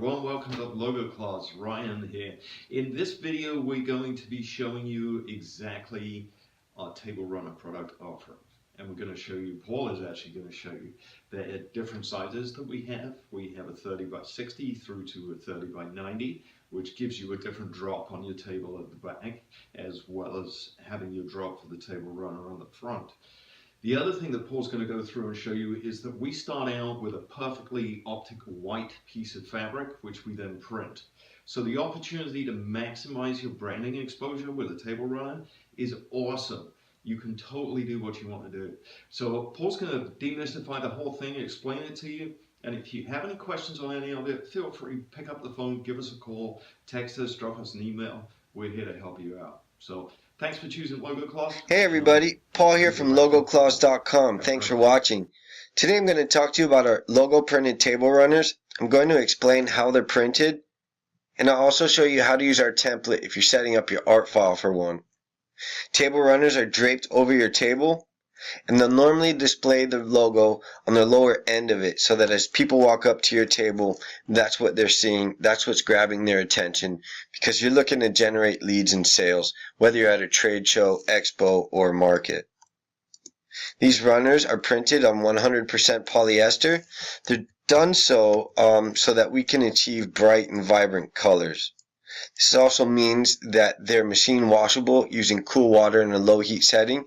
everyone, welcome to LogoClothz. Ryan here. In this video we're going to be showing you exactly our table runner product offering. And we're going to show you, Paul is actually going to show you the different sizes that we have. We have a 30 by 60 through to a 30 by 90, which gives you a different drop on your table at the back, as well as having your drop for the table runner on the front. The other thing that Paul's going to go through and show you is that we start out with a perfectly optical white piece of fabric, which we then print. So the opportunity to maximize your branding exposure with a table runner is awesome. You can totally do what you want to do. So Paul's going to demystify the whole thing, explain it to you. And if you have any questions on any of it, feel free to pick up the phone, give us a call, text us, drop us an email. We're here to help you out. So thanks for choosing LogoClothz. Hey everybody, Paul here from LogoClothz.com. Thanks for watching. Today I'm going to talk to you about our logo printed table runners. I'm going to explain how they're printed, and I'll also show you how to use our template if you're setting up your art file for one. Table runners are draped over your table, and they'll normally display the logo on the lower end of it so that as people walk up to your table, that's what they're seeing, that's what's grabbing their attention, because you're looking to generate leads and sales, whether you're at a trade show, expo, or market. These runners are printed on 100% polyester. They're done so that we can achieve bright and vibrant colors. This also means that they're machine washable using cool water in a low heat setting.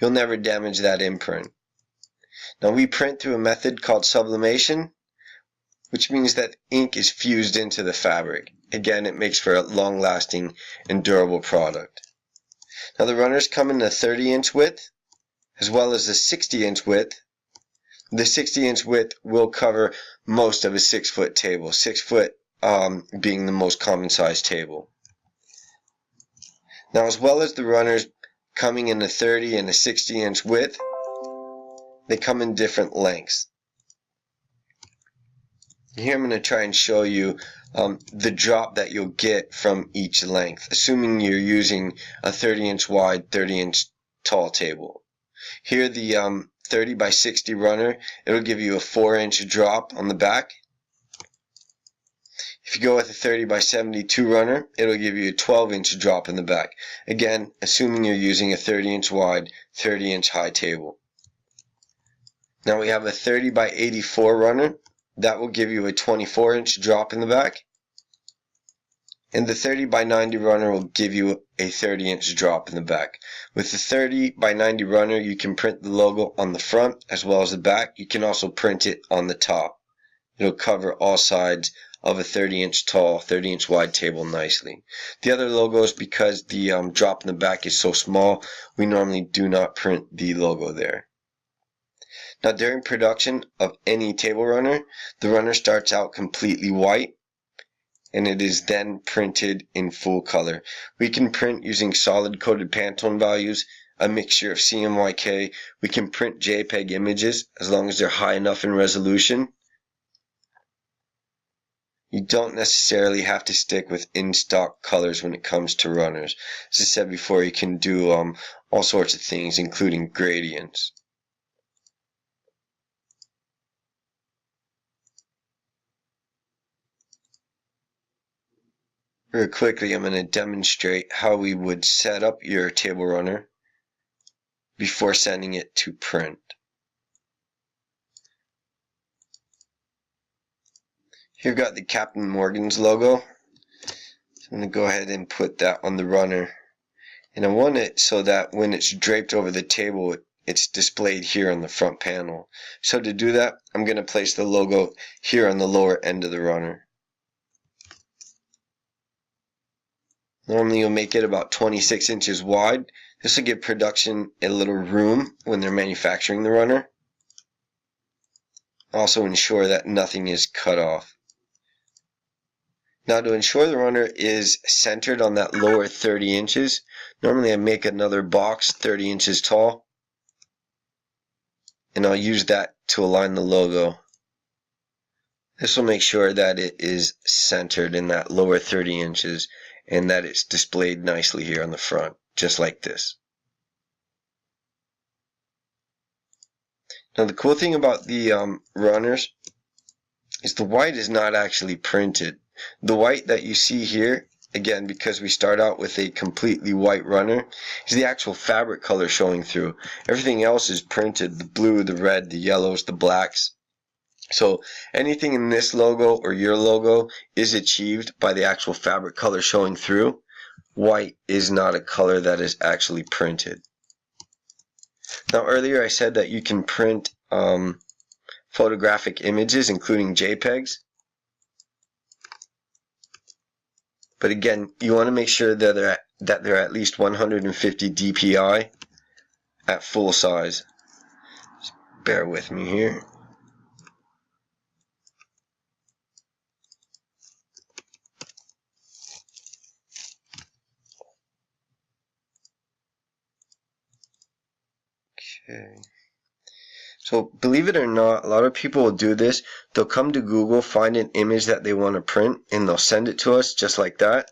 You'll never damage that imprint. Now we print through a method called sublimation, which means that ink is fused into the fabric. Again, it makes for a long-lasting and durable product. Now the runners come in a 30-inch width as well as a 60-inch width. The 60-inch width will cover most of a 6-foot table, 6 foot being the most common size table. Now, as well as the runners coming in a 30 and a 60-inch width, they come in different lengths. Here I'm going to try and show you the drop that you'll get from each length, assuming you're using a 30-inch wide, 30-inch tall table. Here the 30 by 60 runner, it'll give you a 4-inch drop on the back. If you go with a 30 by 72 runner, it'll give you a 12-inch drop in the back. Again, assuming you're using a 30-inch wide, 30-inch high table. Now we have a 30 by 84 runner. That will give you a 24-inch drop in the back. And the 30 by 90 runner will give you a 30-inch drop in the back. With the 30 by 90 runner, you can print the logo on the front as well as the back. You can also print it on the top. It'll cover all sides of a 30-inch tall, 30-inch wide table nicely. The other logos, because the drop in the back is so small, we normally do not print the logo there. Now during production of any table runner, the runner starts out completely white, and it is then printed in full color. We can print using solid coated Pantone values, a mixture of CMYK. We can print JPEG images as long as they're high enough in resolution. You don't necessarily have to stick with in-stock colors when it comes to runners. As I said before, you can do all sorts of things, including gradients. Very quickly, I'm going to demonstrate how we would set up your table runner before sending it to print. Here I've got the Captain Morgan's logo. So I'm going to go ahead and put that on the runner. And I want it so that when it's draped over the table, it's displayed here on the front panel. So to do that, I'm going to place the logo here on the lower end of the runner. Normally you'll make it about 26 inches wide. This will give production a little room when they're manufacturing the runner. Also ensure that nothing is cut off. Now to ensure the runner is centered on that lower 30 inches, normally I make another box 30 inches tall, and I'll use that to align the logo. This will make sure that it is centered in that lower 30 inches and that it's displayed nicely here on the front, just like this. Now the cool thing about the runners is the white is not actually printed. The white that you see here, again, because we start out with a completely white runner, is the actual fabric color showing through. Everything else is printed, the blue, the red, the yellows, the blacks. So anything in this logo or your logo is achieved by the actual fabric color showing through. White is not a color that is actually printed. Now earlier I said that you can print photographic images, including JPEGs. But again, you want to make sure that they're at least 150 dpi at full size. Just bear with me here. Okay. So believe it or not, a lot of people will do this. They'll come to Google, find an image that they want to print, and they'll send it to us just like that.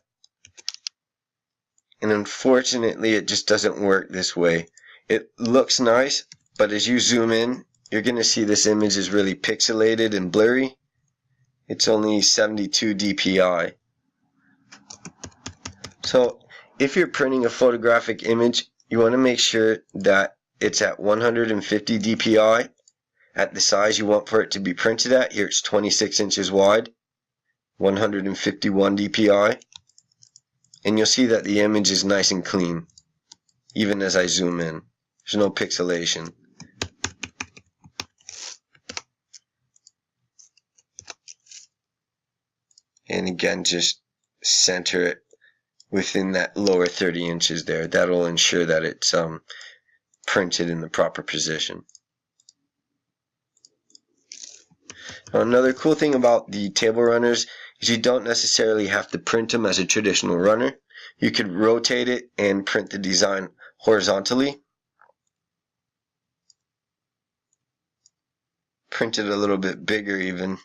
And unfortunately, it just doesn't work this way. It looks nice, but as you zoom in, you're going to see this image is really pixelated and blurry. It's only 72 dpi. So if you're printing a photographic image, you want to make sure that it's at 150 dpi at the size you want for it to be printed at. Here it's 26 inches wide, 151 dpi, and you'll see that the image is nice and clean even as I zoom in. There's no pixelation. And again, just center it within that lower 30 inches there. That'll ensure that it's printed in the proper position. Now, another cool thing about the table runners is you don't necessarily have to print them as a traditional runner. You could rotate it and print the design horizontally. Print it a little bit bigger even.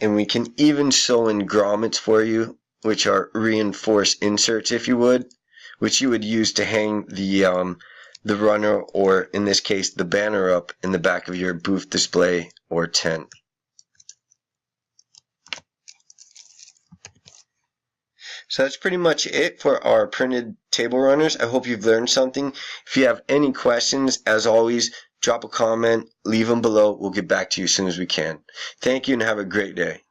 And we can even sew in grommets for you, which are reinforced inserts, if you would, which you would use to hang the runner, or in this case the banner, up in the back of your booth display or tent. So that's pretty much it for our printed table runners. I hope you've learned something. If you have any questions, as always, drop a comment, leave them below. We'll get back to you as soon as we can. Thank you and have a great day.